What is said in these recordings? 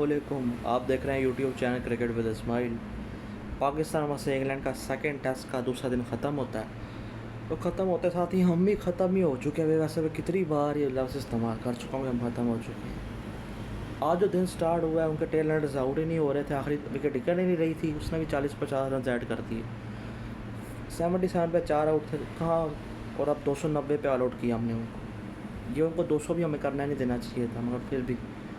अस्सलामुअलैकुम। आप देख रहे हैं YouTube channel cricket with Ismail. Pakistan versus England का सेकंड टेस्ट का दूसरा दिन ख़त्म होता है, तो ख़त्म होते साथ ही हम भी ख़त्म ही हो चुके हैं। वैसे मैं कितनी बार ये लफ्ज़ इस्तेमाल कर चुका हूँ कि हम ख़त्म हो चुके हैं। आज जो दिन स्टार्ट हुआ है उनके टेल एंडर्स आउट ही नहीं हो रहे थे, आखिरी विकेट टिकट ही नहीं रही थी, उसने भी 40-50 रन ऐड कर दिए। 77 पे 4 आउट थे कहाँ, और अब 290 पे ऑल आउट किया हमने उनको। ये उनको 200 भी हमें करना नहीं देना चाहिए था, मगर फिर भी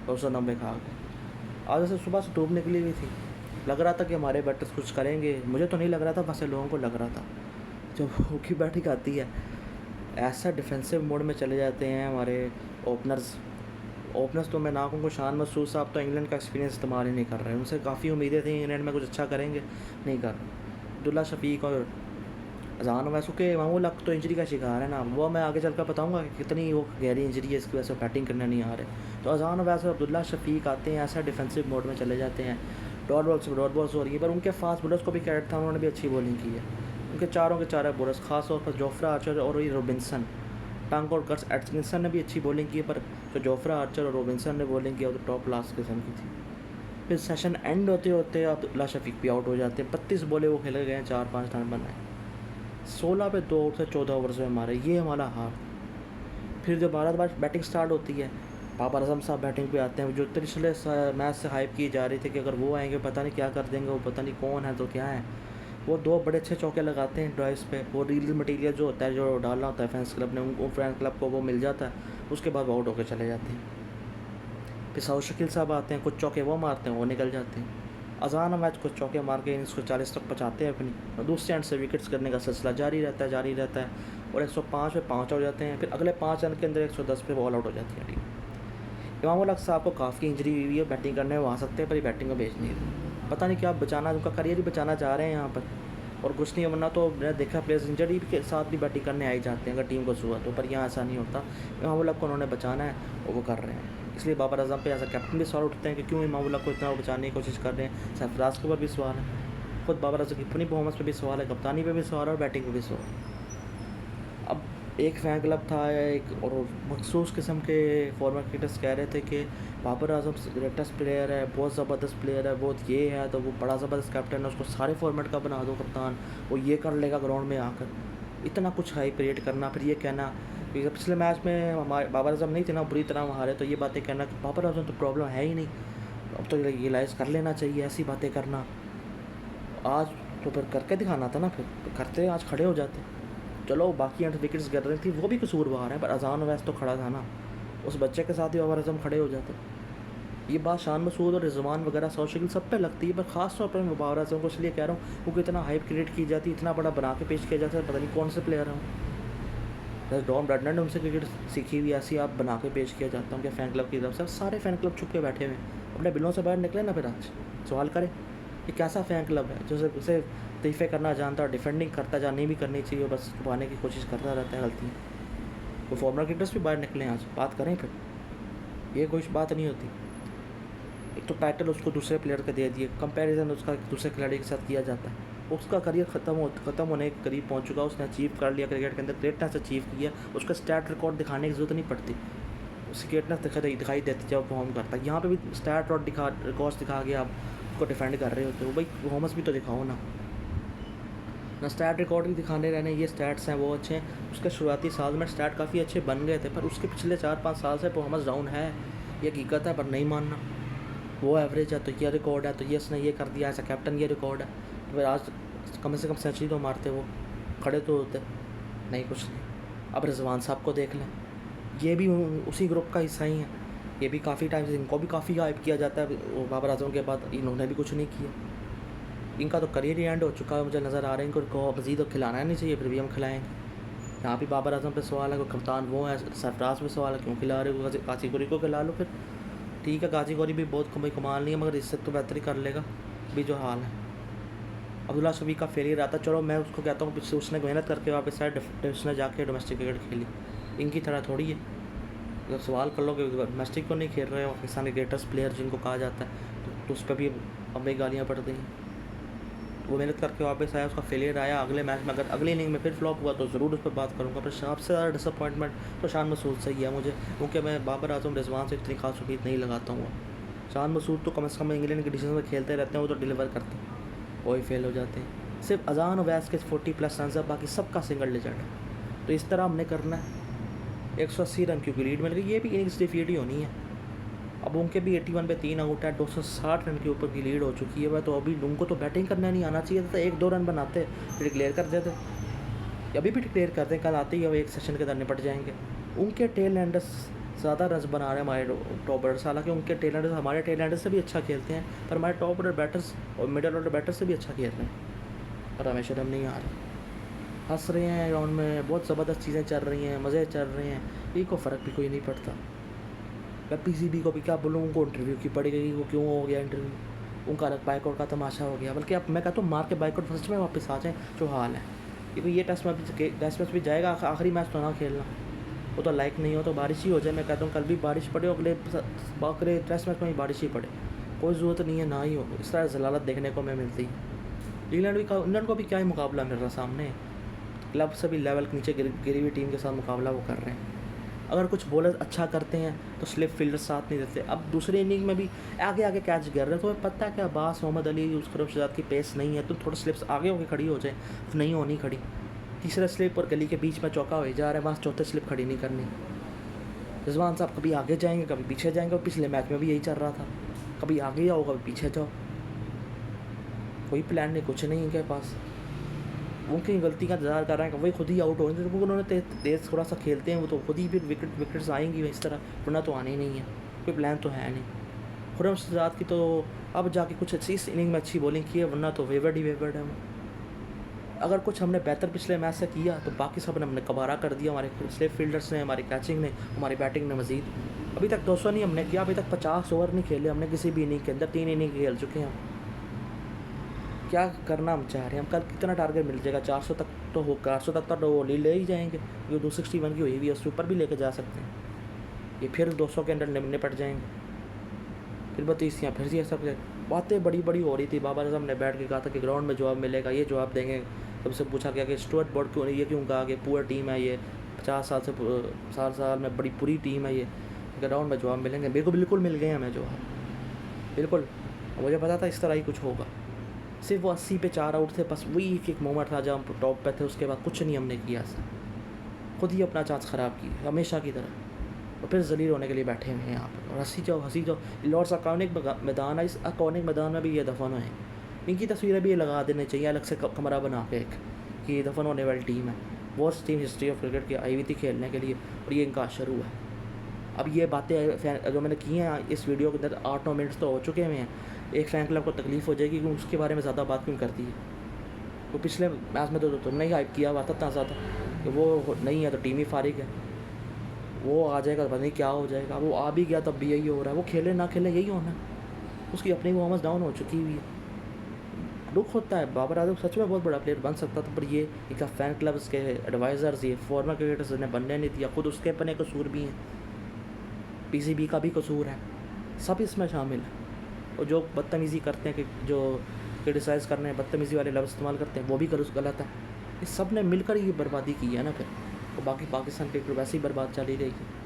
290 खा गए। आज ऐसे सुबह से धूप निकली हुई थी, लग रहा था कि हमारे बैटर्स कुछ करेंगे। मुझे तो नहीं लग रहा था, वैसे लोगों को लग रहा था। जब की बैटिंग आती है ऐसा डिफेंसिव मोड में चले जाते हैं हमारे ओपनर्स तो मैं ना कहूँ शान मसूद साहब तो इंग्लैंड का एक्सपीरियंस इस्तेमाल ही नहीं कर रहे हैं। उनसे काफ़ी उम्मीदें थी इंग्लैंड में कुछ अच्छा करेंगे, नहीं कर रहे। अब्दुल्ला शफीक और अजान वैसू के मामूल हक तो इंजरी का शिकार है ना, वो मैं आगे चल कर बताऊँगा कि कितनी वो गहरी इंजरी है, इसकी वजह से बैटिंग करने नहीं आ रहे। तो अजान वैसे अब्दुल्ला शफीक आते हैं, ऐसा डिफेंसिव मोड में चले जाते हैं। डॉट बॉल्स हो रही है, पर उनके फास्ट बॉलर्स को भी क्रेडिट था, उन्होंने भी अच्छी बॉलिंग की है। उनके चारों के चार बॉलर्स खास तौर पर जोफ्रा आर्चर और रॉबिन्सन, टंग और कर्स एटकिंसन ने भी अच्छी बॉलिंग की, पर जो जोफ्रा आर्चर और रॉबिन्सन ने बॉलिंग की वो तो टॉप क्लास किस्म की थी। फिर सेशन एंड होते होते अब्दुल्ला शफीक भी आउट हो जाते हैं। 32 बॉले वो खेले गए हैं, 4-5 रन बनाए। 16 पे 2 आउट से 14 ओवर्स में मारे, ये हमारा हार। फिर जब बार बैटिंग स्टार्ट होती है, बाबर आजम साहब बैटिंग पे आते हैं, जो पिछले मैच से हाइप की जा रही थी कि अगर वो आएंगे पता नहीं क्या कर देंगे, वो पता नहीं कौन है तो क्या है। वो 2 बड़े अच्छे चौके लगाते हैं ड्राइव्स पे। वो रील मटेरियल जो होता है, जो डालना होता है फैंस क्लब ने, उनको फैंस क्लब को वो मिल जाता है। उसके बाद वो आउट होकर चले जाते हैं। फिर साउथ शकील साहब आते हैं, कुछ चौके वो मारते हैं, वो निकल जाते हैं। अजान मैच कुछ चौके मार के इनिंग्स को 40 तक पहुँचाते हैं अपनी, और दूसरे एंड से विकेट्स करने का सिलसिला जारी रहता है और 105 पे 5 हो जाते हैं। फिर अगले 5 रन के अंदर 110 पे ऑल आउट हो जाती है टीम। इमामुल हक साहब को काफ़ी इंजरी हुई है, बैटिंग करने में आ सकते हैं पर ये बैटिंग को भेज नहीं रहे। पता नहीं क्या बचाना, उनका करियर ही बचाना चाह रहे हैं यहाँ पर, और कुछ नहीं। वरना तो मैंने देखा प्लेयर्स इंजरी के साथ भी बैटिंग करने आ ही जाते हैं अगर टीम को जरूरत हो, पर यहाँ ऐसा नहीं होता। इमामुल हक को उन्होंने बचाना है और वो कर रहे हैं। इसलिए बाबर आजम पे एज अ कैप्टन भी सवाल उठते हैं कि क्यों इमामुल हक को इतना बचाने की कोशिश कर रहे हैं। सरफराज के ऊपर भी सवाल है, खुद बाबर आजम की अपनी परफॉर्मेंस पे भी सवाल है, कप्तानी पे भी सवाल है और बैटिंग पे भी सवाल है। अब एक फ़ैन क्लब था एक, और मखसूस किस्म के फॉर्मर क्रिकेटर्स कह रहे थे कि बाबर आजम ग्रेटेस्ट प्लेयर है, बहुत ज़बरदस्त प्लेयर है, बहुत ये है, तो वो बड़ा ज़बरदस्त कैप्टन है, उसको सारे फॉर्मेट का बना दो कप्तान, वो ये कर लेगा ग्राउंड में आकर। इतना कुछ हाई क्रिएट करना, फिर ये कहना कि पिछले मैच में हमारे बाबर आजम नहीं थे ना, बुरी तरह हारे, तो ये बातें कहना कि बाबर आजम तो प्रॉब्लम है ही नहीं, अब तो रियलाइज़ कर लेना चाहिए। ऐसी बातें करना आज तो फिर करके दिखाना था ना, फिर करते आज खड़े हो जाते। चलो बाकी विकेट्स गिर रही थी, वो भी कसूरवार है, पर अजान वैस तो खड़ा था ना, उस बच्चे के साथ ही बाबर आजम खड़े हो जाते। ये बात शान मसूद और रिजवान वगैरह साउथ शकील सब पे लगती है, पर ख़ास तौर पर मैं बाबर आजम को इसलिए कह रहा हूँ क्योंकि इतना हाइप क्रिएट की जाती है, इतना बड़ा बना के पेश किया जाता है, पता नहीं कौन से प्लेयर हैं। डॉन ब्रैडमैन ने उनसे क्रिकेट सीखी हुई, ऐसी आप बना के पेश किया जाता हूँ कि फ़ैन क्लब की तरफ से सारे फ़ैन क्लब छुप के बैठे हुए हैं, अपने बिलों से बाहर निकले ना। फिर आज सवाल करें ये कैसा फ़ैन क्लब है जो उसे तरीफ़े करना जानता और डिफेंडिंग करता, जानी भी करनी चाहिए, बस छुपाने की कोशिश करता रहता है गलती। वो फॉर्मर क्रिकेटर्स भी बाहर निकले आज, बात करें फिर, ये कोई बात नहीं होती। एक तो टाइटल उसको दूसरे प्लेयर का दे दिए, कंपैरिजन उसका दूसरे खिलाड़ी के साथ किया जाता है। उसका करियर ख़त्म होने के करीब पहुंच चुका, उसने अचीव कर लिया क्रिकेट के अंदर, ग्रेटनेस अचीव किया, उसका स्टैट रिकॉर्ड दिखाने की ज़रूरत नहीं पड़ती, उसकी ग्रेटनेस दिखाई देती जब परफॉर्म करता है। यहाँ पे भी स्टैट और रिकॉर्ड्स दिखा के आप उसको डिफेंड कर रहे होते हो, भाई परफॉर्मेंस भी तो दिखाओ ना स्टैट रिकॉर्ड भी दिखाने रहने। ये स्टैट्स हैं वो अच्छे हैं, उसके शुरुआती साल में स्टैट काफ़ी अच्छे बन गए थे, पर उसके पिछले 4-5 साल से परफॉर्मेंस डाउन है, ये हकीकत है, पर नहीं मानना। वो एवरेज है तो ये रिकॉर्ड है, तो ये इसने ये कर दिया ऐसा कैप्टन, ये रिकॉर्ड है, तो फिर आज कम से कम सेंचुरी तो मारते, वो खड़े तो होते नहीं, कुछ नहीं। अब रिजवान साहब को देख लें, ये भी उसी ग्रुप का हिस्सा ही है, ये भी काफ़ी टाइम से इनको भी काफ़ी हाइप किया जाता है, बाबर आजम के बाद इन्होंने भी कुछ नहीं किया। इनका तो करियर ही एंड हो चुका है, मुझे नज़र आ रहा है, इनको मज़ीद तो खिलाना नहीं चाहिए, फिर भी हम खिलाएँगे। यहाँ भी बाबर आजम पे सवाल है, कोई कप्तान वो है, सरफराज पे सवाल है, क्यों खिला रहे हो, काजी गोरी को खिला लो फिर, ठीक है। गाजी गोरी भी बहुत कमाल नहीं है, मगर इससे तो बेहतरी कर लेगा भी जो हाल है। अब्दुल्ला शफीक का फेलियर आता, चलो मैं उसको कहता हूँ पिछले उसने मेहनत करके वापस आए, उसने जाके डोमेस्टिक क्रिकेट खेली, इनकी तरह थोड़ी है। अगर सवाल कर लो कि डोमेस्टिक को नहीं खेल रहे हो, पाकिस्तान के ग्रेटेस्ट प्लेयर जिनको कहा जाता है, तो उस पर भी अब भी गालियाँ पड़ती हैं। वो मेहनत करके वापस आया, उसका फेलियर आया, अगले मैच में अगर अगली इनिंग में फिर फ्लॉप हुआ तो ज़रूर उस पर बात करूँगा, पर सबसे ज़्यादा डिसअपॉइंटमेंट तो शान मसूद से ही है मुझे, क्योंकि मैं बाबर आजम रिजवान से इतनी खास उम्मीद नहीं लगाता हूँ। शान मसूद तो कम से कम इंग्लैंड की कंडीशन में खेलते रहते हैं, वो तो डिलीवर करते हैं, वो ही फेल हो जाते हैं। सिर्फ अजान अवैस के 40+ रन है, बाकी सबका सिंगल डिजिट है। तो इस तरह हमने करना है। 180 रन की लीड मिल गई, ये भी इनिंग्स डिफीट ही होनी है। अब उनके भी 81 पे 3 आउट है, 260 रन के ऊपर की लीड हो चुकी है। वह तो अभी उनको तो बैटिंग करना नहीं आना चाहिए था, 1-2 रन बनाते फिर डिक्लेयर कर देते। अभी भी डिक्लेयर करते हैं, कल आते ही अब एक सेशन के अंदर निपट जाएंगे। उनके टेल एंडर्स ज़्यादा रन बना रहे हैं हमारे टॉप ऑर्डर्स, हालांकि उनके टेल एंडर्स हमारे टेल एंडर्स से भी अच्छा खेलते हैं, पर हमारे टॉप ऑर्डर बैटर्स और मिडल ऑर्डर बैटर्स से भी अच्छा खेल रहे हैं। पर हमें शर्म नहीं आ रही, हंस रहे हैं ग्राउंड में, बहुत ज़बरदस्त चीज़ें चल रही हैं, मज़े चल रहे हैं, ये को फ़र्क भी कोई नहीं पड़ता। मैं पीसीबी को भी क्या बोलूँ, उनको इंटरव्यू की पड़ गई, वो क्यों हो गया इंटरव्यू, उनका अलग बाइकआउट का तमाशा हो गया। बल्कि अब मैं कहता हूँ मार के बाइकआउट फर्स्ट में वापस आ जाएँ जो हाल है, क्योंकि ये टेस्ट मैच भी जाएगा, आखिरी मैच तो ना खेलना, वो तो लाइक नहीं हो तो बारिश ही हो जाए। मैं कहता हूँ कल भी बारिश पड़े, अगले टेस्ट मैच में ही बारिश ही पड़े, कोई ज़रूरत नहीं है ना ही हो। इस तरह जलालत देखने को हमें मिलती है। इंग्लैंड को भी क्या ही मुकाबला मिल रहा सामने, क्लब से भी लेवल नीचे गिरी हुई टीम के साथ मुकाबला वो कर रहे हैं। अगर कुछ बॉलर अच्छा करते हैं तो स्लिप फील्डर साथ नहीं देते। अब दूसरी इनिंग में भी आगे आगे कैच गिर रहे हैं, तो पता है कि अब्बास मोहम्मद अली यूसुफ शहजाद की पेस नहीं है, तो थोड़ा स्लिप्स आगे होकर खड़ी हो जाए, नहीं होनी खड़ी। तीसरे स्लिप और गली के बीच में चौका हो जा रहा है, वहाँ चौथे स्लिप खड़ी नहीं करनी। रिजवान साहब कभी आगे जाएंगे कभी पीछे जाएंगे, और पिछले मैच में भी यही चल रहा था, कभी आगे जाओ कभी पीछे जाओ, कोई प्लान नहीं, कुछ नहीं इनके पास। उनकी गलती का इंतजार कर रहे हैं कि वही खुद ही आउट हो रहे हैं, उन्होंने तेज़ थोड़ा सा खेलते हैं, वो तो खुद ही फिर विकेट्स आएंगी इस तरह, वरना तो आने ही नहीं है, कोई प्लान तो है नहीं। खुर्रम शहजाद की तो अब जाके कुछ अच्छी इस इनिंग में अच्छी बॉलिंग की है, वरना तो वेवर्ड है। अगर कुछ हमने बेहतर पिछले मैच से किया तो बाकी सब ने हमने कबारा कर दिया, हमारे स्लिप फील्डर्स ने, हमारी कैचिंग ने, हमारी बैटिंग ने मजीद। अभी तक 200 नहीं हमने किया, अभी तक 50 ओवर नहीं खेले हमने किसी भी इनिंग के अंदर, 3 इनिंग खेल चुके हैं हम। क्या करना हम चाह रहे हैं, हम कल कितना टारगेट मिल जाएगा, 400 तक तो हो, 400 तक तो वो ले ही जाएंगे, ये 261 की हुई हुई है, उसके ऊपर भी लेके जा सकते हैं। ये फिर 200 के अंदर निपट जाएंगे, फिर 32 फिर ये सब बातें बड़ी बड़ी हो रही थी। बाबर आजम ने बैठ के कहा था कि ग्राउंड में जवाब मिलेगा, ये जवाब देंगे। सबसे पूछा गया कि स्टुअर्ट ब्रॉड क्यों, ये क्यों कहा कि पुअर टीम है ये, 50 साल से 60 में बड़ी बुरी टीम है ये, ग्राउंड में जवाब मिलेंगे। मेरे को बिल्कुल मिल गए हमें जवाब, बिल्कुल। मुझे पता था इस तरह ही कुछ होगा। सिर्फ वो 80 पे 4 आउट थे, बस वही एक मोमेंट था जब हम टॉप पे थे, उसके बाद कुछ नहीं हमने किया, खुद ही अपना चांस ख़राब की हमेशा की तरह, और फिर जलील होने के लिए बैठे हुए हैं यहाँ पर। और हंसी जाओ लॉर्ड्स अकाउनिक मैदान है, इस अकाउनिक मैदान में भी ये दफन है, इनकी तस्वीरें भी ये लगा देनी चाहिए अलग से कमरा बना के एक, कि ये दफन होने वाली टीम है। Worst team history of cricket की आई हुई थी खेलने के लिए, और ये इनका शुरू है। अब ये बातें जो मैंने की हैं इस वीडियो के अंदर 8-9 मिनट तो हो चुके हुए हैं, एक फैन क्लब को तकलीफ़ हो जाएगी कि उसके बारे में ज़्यादा बात क्यों करती है। वो पिछले मैच में तो तुमने ही हाइप किया हुआ था इतना ज़्यादा कि वो नहीं है तो टीम ही फारिग है, वो आ जाएगा तो पता नहीं क्या हो जाएगा। वो आ भी गया तब भी यही हो रहा है, वो खेले ना खेले यही होना, उसकी अपनी परफॉर्मेंस डाउन हो चुकी हुई है। दुख होता है, बाबर आजम सच में बहुत बड़ा प्लेयर बन सकता था, पर ये एक फ़ैन क्लब्स के एडवाइज़र्स, ये फॉर्मर क्रिकेटर्स ने बनने नहीं दिया, खुद उसके अपने कसूर भी हैं, पीसीबी का भी कसूर है, सब इसमें शामिल है। और जो बदतमीज़ी करते हैं, कि जो क्रिटिसाइज़ करने हैं, बदतमीज़ी वाले लफ्ज़ इस्तेमाल करते हैं, वो भी गलत है। इस सब ने मिलकर ये बर्बादी की है ना फिर, तो बाकी पाकिस्तान क्रिकेट वैसे ही बर्बाद चली रहेगी।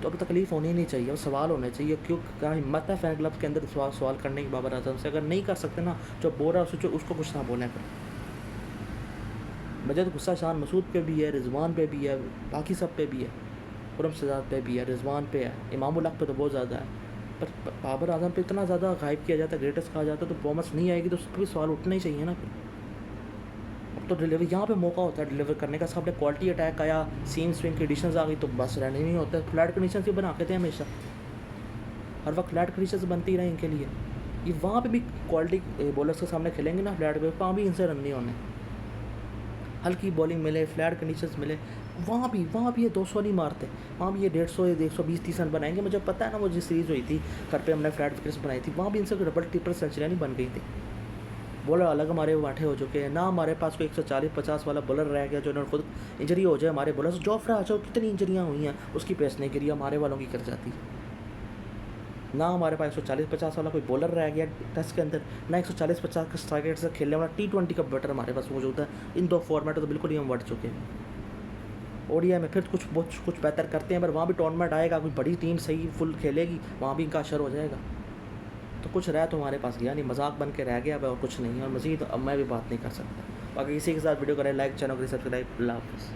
तो अब तकलीफ़ होनी नहीं चाहिए, और सवाल होने चाहिए, क्यों क्या हिम्मत है फैन क्लब के अंदर सवाल करने की बाबर आजम से। अगर नहीं कर सकते ना, जो बोल रहा है उसको कुछ ना बोलें फिर। मुझे तो गुस्सा शान मसूद पे भी है, रिजवान पे भी है, बाकी सब पे भी है, खुर्रम शहजाद पे भी है, रिजवान पे है, इमामुल हक पे तो बहुत ज़्यादा है। पर बाबर आजम पे इतना ज़्यादा गाइब किया जाता है, ग्रेटेस्ट कहा जाता है, तो परफॉर्मेंस नहीं आएगी तो उस पर भी सवाल उठना ही चाहिए ना फिर। अब तो डिलीवरी यहाँ पे मौका होता है डिलीवर करने का, सामने क्वालिटी अटैक आया, सीम स्विंग कंडीशंस आ गई तो बस रहने नहीं होता है। फ्लैट कंडीशन भी बना के थे हमेशा, हर वक्त फ्लैट कंडीशन बनती रही इनके लिए। ये वहाँ पे भी क्वालिटी बॉलर्स के सामने खेलेंगे ना फ्लैट पे, वहाँ भी इनसे रन नहीं होने। हल्की बॉलिंग मिले, फ्लैट कंडीशंस मिले, वहाँ भी ये 200 नहीं मारते, वहाँ भी ये 150 120-130 रन बनाएंगे। मुझे पता है ना, वो जिस सीरीज़ हुई थी घर पे हमने फ्लैट विकेट्स बनाई थी, वहाँ भी इनसे डबल ट्रिपल सेंचुरियाँ नहीं बन गई थी। बॉलर अलग हमारे बैठे हो चुके हैं ना, हमारे पास कोई 140-50 वाला बॉलर रह गया जो इन्होंने खुद इंजरी हो जाए हमारे बॉलर। जोफ्रा आजो कितनी इंजरियाँ हुई हैं, उसकी पेस नहीं गिरी, हमारे वालों की कर जाती ना। हमारे पास 140-50 वाला कोई बॉलर रह गया टेस्ट के अंदर, ना 140-50 का स्ट्राइक रेट से खेलने वाला T20 का बैटर हमारे पास मौजूद है। इन दो फॉर्मेट तो बिल्कुल ही हम बढ़ चुके हैं। ओडीआई में फिर कुछ बेहतर करते हैं, पर वहाँ भी टूर्नामेंट आएगा, कोई बड़ी टीम सही फुल खेलेगी, वहाँ भी इनका असर हो जाएगा। तो कुछ रह तो हमारे पास गया नहीं, मजाक बन के रह गया अब और कुछ नहीं है। और मज़ीद अब मैं भी बात नहीं कर सकता। बाकी इसी के साथ वीडियो करें लाइक, चैनल को सब्सक्राइब। अल्लाह हाफ़िज़।